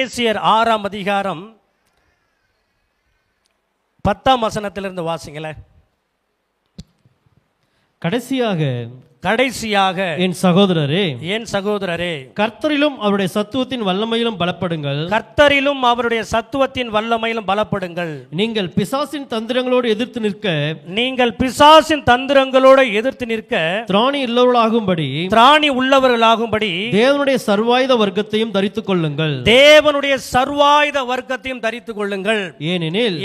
எபேசியர் 6ஆம் அதிகாரம் 10ஆம் வசனத்திலிருந்து வாசிங்களேன். கடைசியாக என் சகோதரரே, கர்த்தரிலும் அவருடைய சத்துவத்தின் வல்லமையிலும் பலப்படுங்கள். நீங்கள் பிசாசின் தந்திரங்களோடு எதிர்த்து நிற்க திராணி உள்ளவர்களாகும்படி தேவனுடைய சர்வாயுத வர்க்கத்தையும் தரித்துக் கொள்ளுங்கள்.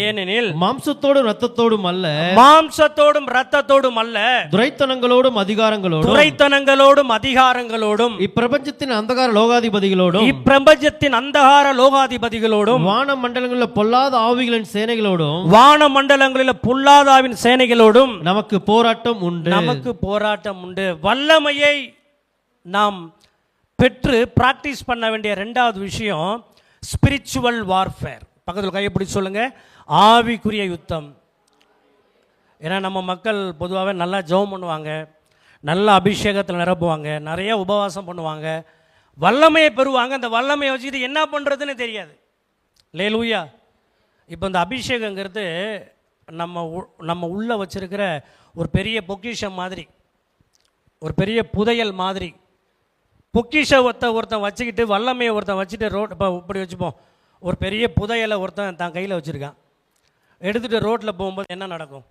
ஏனெனில் மாம்சத்தோடும் இரத்தத்தோடும் அல்ல, துரைத்தனங்களோடும் அதிகாரங்களோடும் இப்பிரபஞ்சத்தின் அந்தகார லோகாதிபதிகளோடும் வான மண்டலங்களில் பொல்லாத ஆவிகளின் சேனைகளோடும் நமக்கு போராட்டம் உண்டு. வல்லமையை நாம் பெற்று பிராக்டிஸ் பண்ண வேண்டிய இரண்டாவது விஷயம் ஸ்பிரிச்சுவல் வார்ஃபேர். பக்கத்தில் கையப்பிடி சொல்லுங்க, ஆவிக்குரிய யுத்தம். ஏன்னா நம்ம மக்கள் பொதுவாகவே நல்லா ஜெபம் பண்ணுவாங்க, நல்ல அபிஷேகத்தில் நிரப்புவாங்க, நிறைய உபவாசம் பண்ணுவாங்க, வல்லமையை பெறுவாங்க. அந்த வல்லமையை வச்சுக்கிட்டு என்ன பண்ணுறதுன்னு தெரியாது. லேலூயா. இப்போ இந்த அபிஷேகங்கிறது நம்ம உள்ளே வச்சுருக்கிற ஒரு பெரிய பொக்கிஷம் மாதிரி, ஒரு பெரிய புதையல் மாதிரி. பொக்கிஷத்தை ஒருத்தன் வச்சுக்கிட்டு வல்லமையை ஒருத்தன் வச்சுட்டு இப்போ இப்படி வச்சுப்போம், ஒரு பெரிய புதையலை ஒருத்தன் தான் கையில் வச்சுருக்கான். எடுத்துகிட்டு ரோட்டில் போகும்போது என்ன நடக்கும்?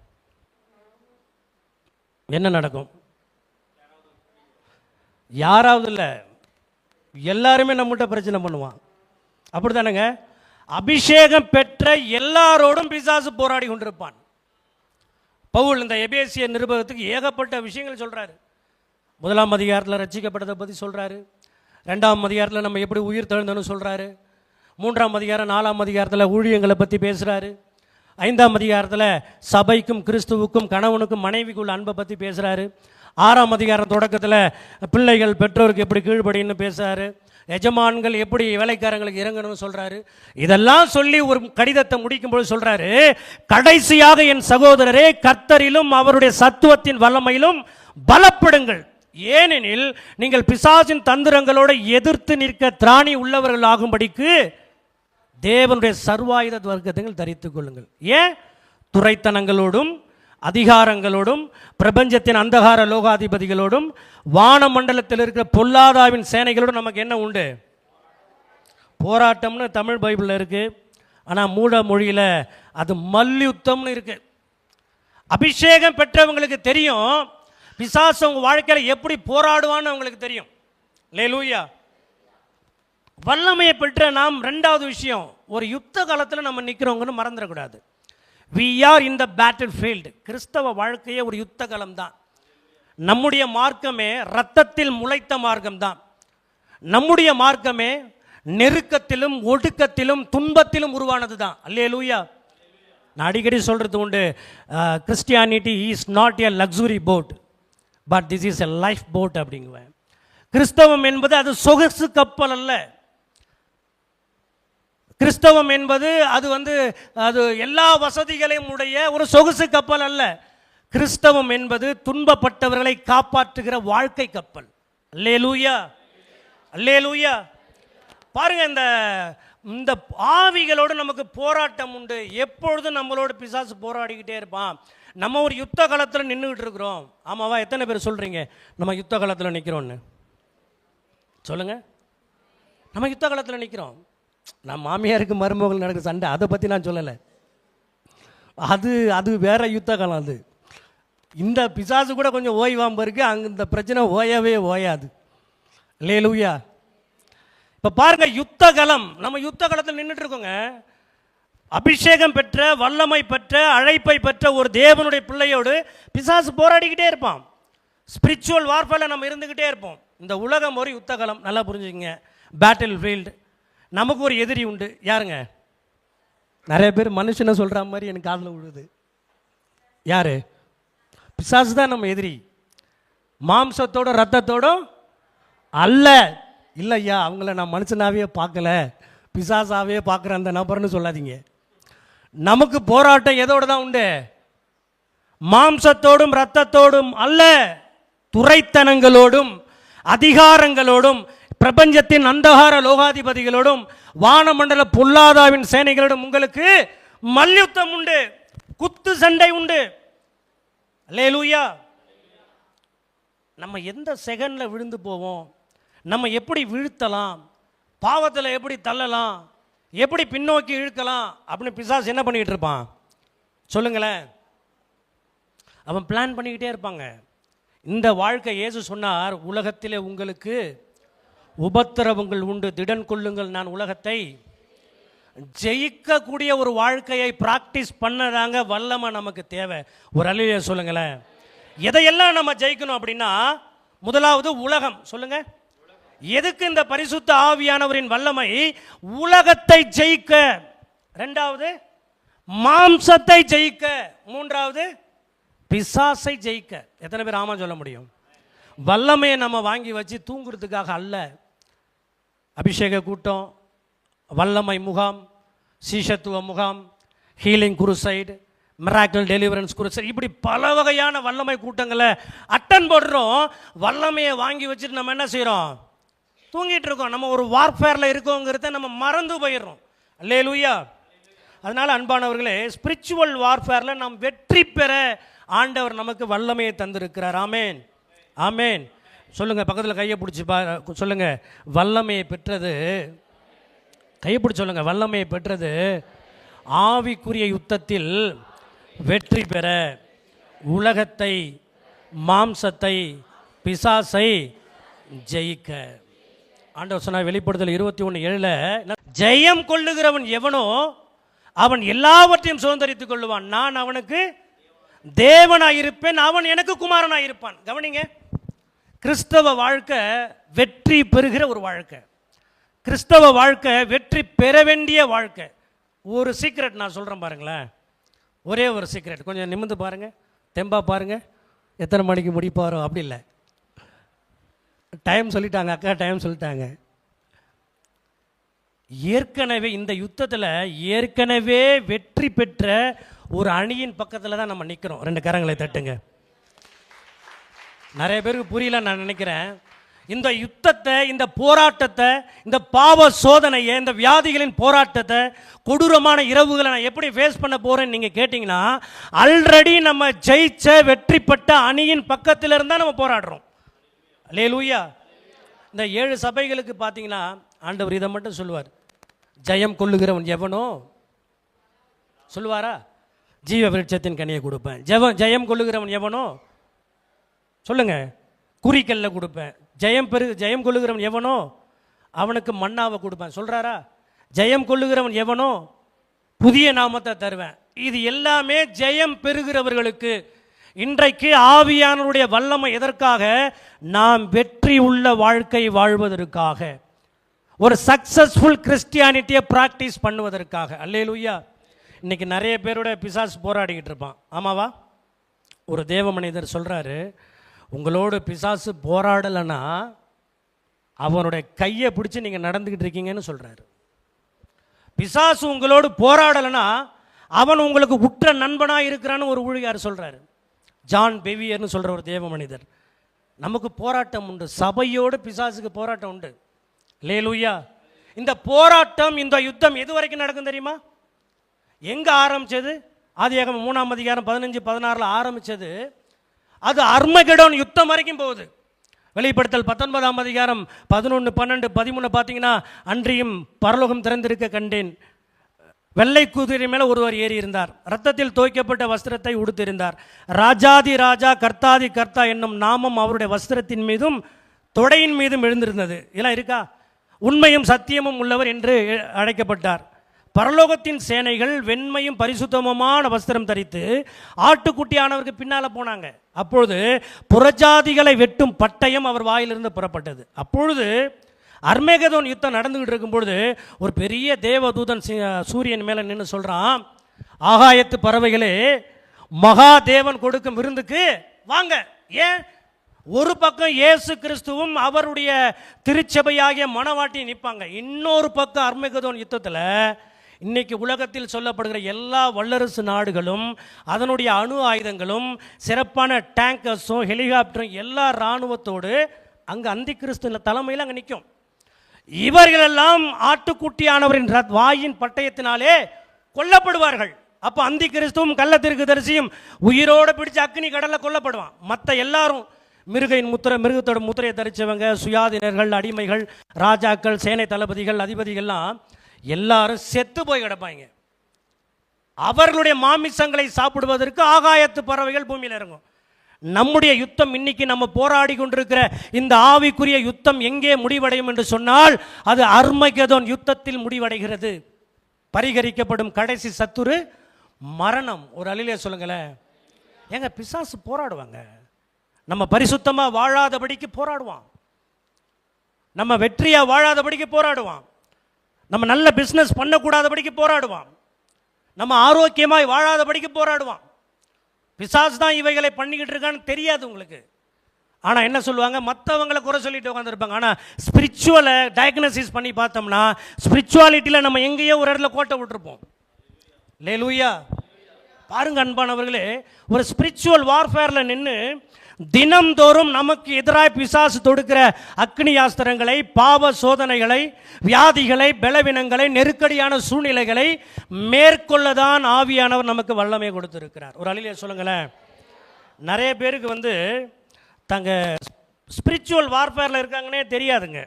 யாராவது இல்லை, எல்லாருமே நம்மகிட்ட பிரச்சனை பண்ணுவான். அப்படி தானேங்க? அபிஷேகம் பெற்ற எல்லாரோடும் பிசாசு போராடி கொண்டிருப்பான். பவுல் இந்த எபேசியர் நிருபத்துக்கு ஏகப்பட்ட விஷயங்கள் சொல்கிறாரு. 1ஆம் அதிகாரத்தில் ரட்சிக்கப்பட்டதை பற்றி சொல்கிறாரு, 2ஆம் அதிகாரத்தில் நம்ம எப்படி உயிர் தெழுந்தோன்னு சொல்கிறாரு, 3ஆம் அதிகாரம் 4ஆம் அதிகாரத்தில் ஊழியங்களை பற்றி பேசுகிறாரு, 5ஆம் அதிகாரத்தில் சபைக்கும் கிறிஸ்துவுக்கும் கணவனுக்கும் மனைவிக்குள்ள அன்பை பற்றி பேசுகிறாரு, 6ஆம் அதிகாரம் தொடக்கத்தில் பிள்ளைகள் பெற்றோருக்கு எப்படி கீழ்படின்னு பேசுகிறாரு, எஜமான்கள் எப்படி வேலைக்காரங்களுக்கு இறங்கணும்னு சொல்கிறாரு. இதெல்லாம் சொல்லி ஒரு கடிதத்தை முடிக்கும்போது சொல்கிறாரு, கடைசியாக என் சகோதரரே, கர்த்தரிலும் அவருடைய சத்துவத்தின் வல்லமையிலும் பலப்படுங்கள். ஏனெனில் நீங்கள் பிசாசின் தந்திரங்களோடு எதிர்த்து நிற்க திராணி உள்ளவர்கள் ஆகும்படிக்கு தேவனுடைய சர்வாயுத வர்க்கத்தை தரித்துக் கொள்ளுங்கள். ஏன்? துரைத்தனங்களோடும் அதிகாரங்களோடும் பிரபஞ்சத்தின் அந்தகார லோகாதிபதிகளோடும் வானமண்டலத்தில் இருக்கிற பொல்லாதாவின் சேனைகளோடும் நமக்கு என்ன உண்டு? போராட்டம்னு தமிழ் பைபிளில் இருக்குது, ஆனால் மூட மொழியில் அது மல்யுத்தம்னு இருக்கு. அபிஷேகம் பெற்றவங்களுக்கு தெரியும் பிசாசு உங்கள் வாழ்க்கையில் எப்படி போராடுவான்னு அவங்களுக்கு தெரியும். லேலூயா. வல்லமையை பெற்ற நாம் ரெண்டாவது விஷயம், ஒரு யுத்த காலத்தில் நம்ம நிற்கிறோங்கன்னு மறந்துடக்கூடாது. We are in the battlefield. கிறிஸ்தவ வாழ்க்கையே ஒரு யுத்த காலம் தான். நம்முடைய மார்க்கமே இரத்தத்தில் முளைத்த மார்க்கம் தான். நம்முடைய மார்க்கமே நெருக்கத்திலும் ஒடுக்கத்திலும் துன்பத்திலும் உருவானது தான். அல்லேலூயா. நான் அடிக்கடி சொல்கிறது உண்டு, Christianity is not a luxury boat but this is a life boat அப்படிங்குவேன். கிறிஸ்தவம் என்பது அது சொகுசு கப்பல் அல்ல. கிறிஸ்தவம் என்பது அது எல்லா வசதிகளையும் உடைய ஒரு சொகுசு கப்பல் அல்ல. கிறிஸ்தவம் என்பது துன்பப்பட்டவர்களை காப்பாற்றுகிற வாழ்க்கை கப்பல். அல்லேலூயா, அல்லேலூயா. பாருங்க, இந்த ஆவிகளோடு நமக்கு போராட்டம் உண்டு. எப்பொழுதும் நம்மளோட பிசாசு போராடிக்கிட்டே இருப்பான். நம்ம ஒரு யுத்த காலத்தில் நின்றுக்கிட்டு இருக்கிறோம். ஆமாவா? எத்தனை பேர் சொல்கிறீங்க நம்ம யுத்த காலத்தில் நிற்கிறோன்னு? சொல்லுங்க. நம்ம யுத்த காலத்தில் நிற்கிறோம். நான் மாமியாருக்கு மருமகள் நடக்கிற சண்டை, அதை பற்றி நான் சொல்லலை. அது வேற யுத்த காலம். அது இந்த பிசாசு கூட கொஞ்சம் ஓய்வாம்பு இருக்குது, அங்கே இந்த பிரச்சனை ஓயவே ஓயாது. அல்லேலூயா. இப்போ பாருங்க, யுத்த காலம். நம்ம யுத்த காலத்தில் நின்றுட்டு இருக்கோங்க. அபிஷேகம் பெற்ற, வல்லமை பெற்ற, அழைப்பை பெற்ற ஒரு தேவனுடைய பிள்ளையோடு பிசாசு போராடிக்கிட்டே இருப்பான். ஸ்பிரிச்சுவல் வார்ஃபேரில் நம்ம இருந்துக்கிட்டே இருப்போம். இந்த உலகம் ஒரு யுத்த காலம். நல்லா புரிஞ்சுக்கங்க. Battle field. நமக்கு ஒரு எதிரி உண்டு. யாருங்க? நிறைய பேர் மனுஷனை சொல்கிற மாதிரி எனக்கு காதில் விழுது. யார்? பிசாசு தான் நம்ம எதிரி. மாம்சத்தோட ரத்தத்தோடும் அல்ல. இல்லையா, அவங்கள நான் மனுஷனாவே பார்க்கல, பிசாசாவே பார்க்குற அந்த நபர்னு சொல்லாதீங்க. நமக்கு போராட்டம் எதோடு தான் உண்டு? மாம்சத்தோடும் இரத்தத்தோடும் அல்ல, துரைத்தனங்களோடும் அதிகாரங்களோடும் பிரபஞ்சத்தின் அந்தகார லோகாதிபதிகளோடும் வானமண்டல பொல்லாதாவின் சேனைகளோடும் உங்களுக்கு மல்யுத்தம் உண்டு, குத்து சண்டை உண்டு. அல்லேலூயா. நம்ம எந்த செகண்ட்ல விழுந்து போவோம், நம்ம எப்படி வீழ்த்தலாம், பாவத்தில் எப்படி தள்ளலாம், எப்படி பின்னோக்கி இழுக்கலாம் அப்படின்னு பிசாசு என்ன பண்ணிக்கிட்டு இருப்பான் சொல்லுங்களேன். அவன் பிளான் பண்ணிக்கிட்டே இருப்பாங்க. இந்த வாழ்க்கை இயேசு சொன்னார், உலகத்திலே உங்களுக்கு உபத்திரவங்கள் உண்டு, திடன் கொள்ளுங்கள், நான் உலகத்தை ஜெயிக்கக்கூடிய ஒரு வாழ்க்கையை பிராக்டிஸ் பண்ணதாங்க வல்லமை நமக்கு தேவை. ஒரு அல்லேலூயா சொல்லுங்களேன். எதையெல்லாம் நம்ம ஜெயிக்கணும் அப்படின்னா, முதலாவது உலகம். சொல்லுங்க, எதுக்கு இந்த பரிசுத்த ஆவியானவரின் வல்லமை? உலகத்தை ஜெயிக்க. இரண்டாவது மாம்சத்தை ஜெயிக்க. மூன்றாவது பிசாசை ஜெயிக்க. எத்தனை பேர் ஆமா சொல்ல முடியும்? வல்லமையை நம்ம வாங்கி வச்சு தூங்குறதுக்காக அல்ல. அபிஷேக கூட்டம், வல்லமை முகாம், சீஷத்துவ முகாம், ஹீலிங் குருசைடு, மிராக்கிள் டெலிவரன்ஸ் குருசைடு, இப்படி பல வகையான வல்லமை கூட்டங்களை அட்டன் பண்ணுறோம். வல்லமையை வாங்கி வச்சுட்டு நம்ம என்ன செய்கிறோம்? தூங்கிட்டு இருக்கோம். நம்ம ஒரு வார்ஃபேரில் இருக்கோங்கிறத நம்ம மறந்து போயிடுறோம். அல்லேலூயா. அதனால அன்பானவர்களே, ஸ்பிரிச்சுவல் வார்ஃபேரில் நாம் வெற்றி பெற ஆண்டவர் நமக்கு வல்லமையை தந்திருக்கிறார். ஆமேன், ஆமேன். சொல்லுங்க, பக்கத்தில் கையை பிடிச்சி சொல்லுங்க, வல்லமையை பெற்றது, கையை பிடிச்சி சொல்லுங்க, வல்லமையை பெற்றது ஆவிக்குரிய யுத்தத்தில் வெற்றி பெற, உலகத்தை, மாம்சத்தை, பிசாசை ஜெயிக்க. ஆண்டவர் சொன்னார் வெளிப்படுத்தல் 21:7, ஜெயம் கொள்ளுகிறவன் எவனோ அவன் எல்லாவற்றையும் சுதந்தரித்துக் கொள்ளுவான், நான் அவனுக்கு தேவனாயிருப்பேன், அவன் எனக்கு குமாரனாயிருப்பான். கவனிங்க, கிறிஸ்தவ வாழ்க்கை வெற்றி பெறுகிற ஒரு வாழ்க்கை. கிறிஸ்தவ வாழ்க்கை வெற்றி பெற வேண்டிய வாழ்க்கை. ஒரு சீக்ரெட் நான் சொல்கிறேன் பாருங்களேன், ஒரே ஒரு சீக்ரெட். கொஞ்சம் நிமிர்ந்து பாருங்க, தெம்பா பாருங்க, எத்தனை மணிக்கு முடிப்பாரோ அப்படி இல்லை. டைம் சொல்லிட்டாங்க, அக்கா டைம் சொல்லிட்டாங்க. ஏற்கனவே இந்த யுத்தத்தில் ஏற்கனவே வெற்றி பெற்ற ஒரு அணியின் பக்கத்தில் தான் நம்ம நிற்கிறோம். ரெண்டு கரங்களை தட்டுங்க. நிறைய பேருக்கு புரியல நான் நினைக்கிறேன். இந்த யுத்தத்தை, இந்த போராட்டத்தை, இந்த பாவ சோதனையை, இந்த வியாதிகளின் போராட்டத்தை, கொடூரமான இரவுகளை நான் எப்படி ஃபேஸ் பண்ண போறேன்னு நீங்கள் கேட்டிங்கன்னா, ஆல்ரெடி நம்ம ஜெயிச்ச வெற்றி பெற்ற அணியின் பக்கத்தில் இருந்தால் நம்ம போராடுறோம். அல்லேலூயா. இந்த 7 சபைகளுக்கு பார்த்தீங்கன்னா ஆண்டவர் இதை மட்டும் சொல்லுவார், ஜெயம் கொள்ளுகிறவன் எவனோ சொல்லுவாரா? ஜீவ விருட்சத்தின் கனியை கொடுப்பேன். ஜெயம் கொள்ளுகிறவன் எவனோ சொல்லுங்க, குறிக்கல்ல கொடுப்பேன். ஜெயம் கொள்ளுகிறவன் எவனோ அவனுக்கு மன்னாவை கொடுப்பேன் சொல்றாரா? ஜெயம் கொள்ளுகிறவன் எவனோ புதிய நாமத்தை தருவேன். இது எல்லாமே ஜெயம் பெறுகிறவர்களுக்கு. இன்றைக்கு ஆவியானவருடைய வல்லமை எதற்காக? நாம் வெற்றி உள்ள வாழ்க்கை வாழ்வதற்காக, ஒரு சக்சஸ்ஃபுல் கிறிஸ்டியானிட்டியை பிராக்டிஸ் பண்ணுவதற்காக. அல்லேலூயா. இன்னைக்கு நிறைய பேரோட பிசாசு போராடிக்கிட்டு இருப்பான், ஆமாவா? ஒரு தேவ மனிதர் சொல்றாரு, உங்களோட பிசாசு போராடலைன்னா அவனுடைய கையை பிடிச்சி நீங்கள் நடந்துக்கிட்டு இருக்கீங்கன்னு சொல்கிறாரு. பிசாசு உங்களோடு போராடலைன்னா அவன் உங்களுக்கு உற்ற நண்பனாக இருக்கிறான்னு ஒரு ஊழியார் சொல்கிறாரு. ஜான் பெவியர்னு சொல்கிற ஒரு தேவ மனிதர். நமக்கு போராட்டம் உண்டு, சபையோடு பிசாசுக்கு போராட்டம் உண்டு. அல்லேலூயா. இந்த போராட்டம், இந்த யுத்தம் எது வரைக்கும் நடக்கும் தெரியுமா? எங்கே ஆரம்பித்தது? ஆதியாகமம் 3ஆம் அதிகாரம் 15-16 ஆரம்பித்தது. அது அர்மகெடோன் யுத்தம் வரைக்கும் போகுது. வெளிப்படுத்தல் 19ஆம் அதிகாரம் 11, 12, 13 பார்த்தீங்கன்னா, அன்றியும் பரலோகம் திறந்திருக்க கண்டேன், வெள்ளை குதிரை மேலே ஒருவர் ஏறி இருந்தார், ரத்தத்தில் தோய்க்கப்பட்ட வஸ்திரத்தை உடுத்திருந்தார், ராஜாதி ராஜா கர்த்தாதி கர்த்தா என்னும் நாமம் அவருடைய வஸ்திரத்தின் மீதும் தொடையின் மீதும் எழுந்திருந்தது. இதெல்லாம் இருக்கா? உண்மையும் சத்தியமும் உள்ளவர் என்று அழைக்கப்பட்டார். பரலோகத்தின் சேனைகள் வெண்மையும் பரிசுத்தமுமான வஸ்திரம் தரித்து ஆட்டுக்குட்டியானவருக்கு பின்னால் போனாங்க. அப்பொழுது புறஜாதிகளை வெட்டும் பட்டயம் அவர் வாயிலிருந்து புறப்பட்டது. அப்பொழுது அர்மேகதோன் யுத்தம் நடந்துகிட்டு இருக்கும்பொழுது ஒரு பெரிய தேவதூதன் சூரியன் மேலே நின்று சொல்கிறான், ஆகாயத்து பறவைகளே, மகாதேவன் கொடுக்கும் விருந்துக்கு வாங்க. ஏன்? ஒரு பக்கம் இயேசு கிறிஸ்துவும் அவருடைய திருச்சபையாகிய மணவாட்டி நிற்பாங்க, இன்னொரு பக்கம் அர்மேகதோன் யுத்தத்தில் இன்னைக்கு உலகத்தில் சொல்லப்படுகிற எல்லா வல்லரசு நாடுகளும் அதனுடைய அணு ஆயுதங்களும் சிறப்பான டேங்கர்ஸும் ஹெலிகாப்டரும் எல்லா இராணுவத்தோடு அங்கே அந்தி கிறிஸ்து தலைமையில் அங்கே நிற்கும். இவர்களெல்லாம் ஆட்டுக்குட்டியானவரின் வாயின் பட்டயத்தினாலே கொல்லப்படுவார்கள். அப்போ அந்தி கிறிஸ்துவும் கள்ள தீர்க்கதரிசியும் உயிரோடு பிடிச்சு அக்னி கடல்ல கொல்லப்படுவான். மற்ற எல்லாரும் மிருகத்தோட முத்திரையை தரிச்சவங்க, சுயாதீனர்கள், அடிமைகள், ராஜாக்கள், சேனை தளபதிகள், அதிபதிகள்லாம் எல்லாரும் செத்து போய் கிடப்பாங்க. அவர்களுடைய மாமிசங்களை சாப்பிடுவதற்கு ஆகாயத்து பறவைகள் பூமியில் இறங்கும். நம்முடைய யுத்தம் இன்னைக்கு நம்ம போராடி கொண்டிருக்கிற இந்த ஆவிக்குரிய யுத்தம் எங்கே முடிவடையும் என்று சொன்னால் அது அர்மகெதோன் யுத்தத்தில் முடிவடைகிறது. பரிகரிக்கப்படும் கடைசி சத்துரு மரணம். ஒரு அலிலே சொல்லுங்களேன். ஏங்க பிசாசு போராடுவாங்க. நம்ம பரிசுத்தமா வாழாதபடிக்கு போராடுவான். நம்ம வெற்றியா வாழாதபடிக்கு போராடுவான். நம்ம நல்ல பிசினஸ் பண்ணக்கூடாதபடிக்கு போராடுவான். நம்ம ஆரோக்கியமாய் வாழாதபடிக்கு போராடுவான். பிசாசு தான் இவைகளை பண்ணிக்கிட்டு இருக்கான்னு தெரியாது உங்களுக்கு. ஆனால் என்ன சொல்லுவாங்க, மற்றவங்களை குறை சொல்லிட்டு உட்காந்துருப்பாங்க. ஆனால் ஸ்பிரிச்சுவலை டயக்னோசிஸ் பண்ணி பார்த்தோம்னா ஸ்பிரிச்சுவாலிட்டியில் நம்ம எங்கேயோ ஒரு இடத்துல கோட்டை விட்டுருப்போம். லேலூயா. பாருங்க அன்பானவர்களே, ஒரு ஸ்பிரிச்சுவல் வார்ஃபேரில் நின்று தினம்தோறும் நமக்கு எதிராக பிசாசு தொடுக்கிற அக்னி ஆஸ்திரங்களை, பாவ சோதனைகளை, வியாதிகளை, பலவீனங்களை, நெருக்கடியான சூழ்நிலைகளை மேற்கொள்ளதான் ஆவியானவர் நமக்கு வல்லமை கொடுத்திருக்கிறார். ஒரு அலிலே சொல்லுங்களேன். நிறைய பேருக்கு தங்க ஸ்பிரிச்சுவல் வார்ஃபேரில் இருக்காங்கன்னே தெரியாதுங்க.